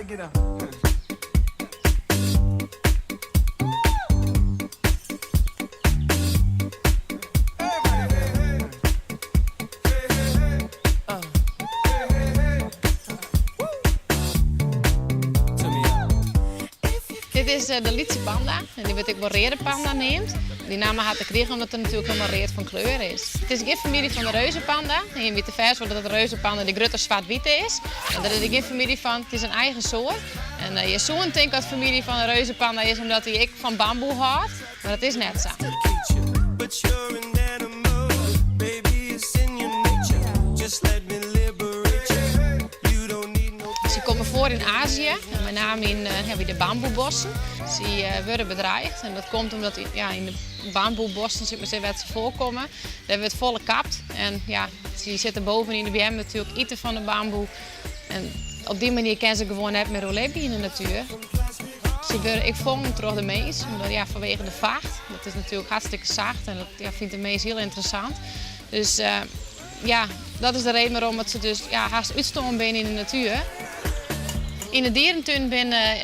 get up. Dit is de Lietse panda en die wordt ook wel rode panda neemt. Die naam had ik gekregen omdat het natuurlijk helemaal reed van kleur is. Het is geen familie van de reuzenpanda. En je weet te vers dat de reuzenpanda de grote zwart-witte is. En daar is er geen familie van, het is een eigen soort. En je zoon denkt dat familie van de reuzenpanda is omdat hij ik van bamboe houdt. Maar dat is net zo. Ze komen voor in Azië, en met name in de bamboebossen. Ze worden bedreigd en dat komt omdat in de bamboebossen waar ze voorkomen, daar wordt volle kapt. En ja, ze zitten bovenin de BM natuurlijk eten van de bamboe. En op die manier kunnen ze gewoon net meer leven in de natuur. Ik vond hem terug de mees, omdat, vanwege de vacht. Dat is natuurlijk hartstikke zacht en dat vindt de mees heel interessant. Dus dat is de reden waarom ze dus haast uitstomen ben in de natuur. In de dierentuin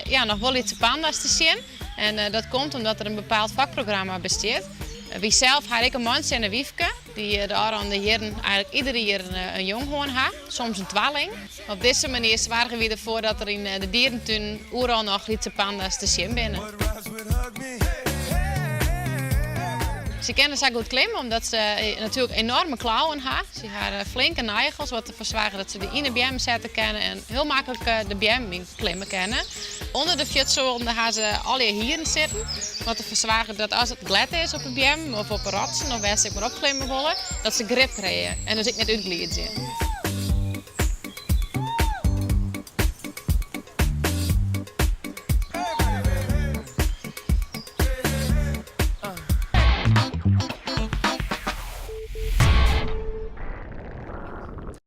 zijn nog wel iets panda's te zien. En dat komt omdat er een bepaald vakprogramma bestaat. Wie zelf had ik een mansje en een wiefke. Die de aanrande jaren eigenlijk iedere jaar een jonghoorn had. Soms een tweeling. Op deze manier zorgen we ervoor dat er in de dierentuin overal nog iets panda's te zien zijn. Ze kennen ze goed klimmen omdat ze natuurlijk enorme klauwen hebben. Ze hebben flinke nagels wat ervoor zorgen dat ze de in de BM zetten kunnen en heel makkelijk de BM in klimmen kunnen. Onder de fjutzolen hebben ze alle hieren zitten. Wat ervoor zorgen dat als het glad is op een BM of op een rotsen of waar ze maar opklimmen willen, dat ze grip krijgen en dus ik net uitglied zijn.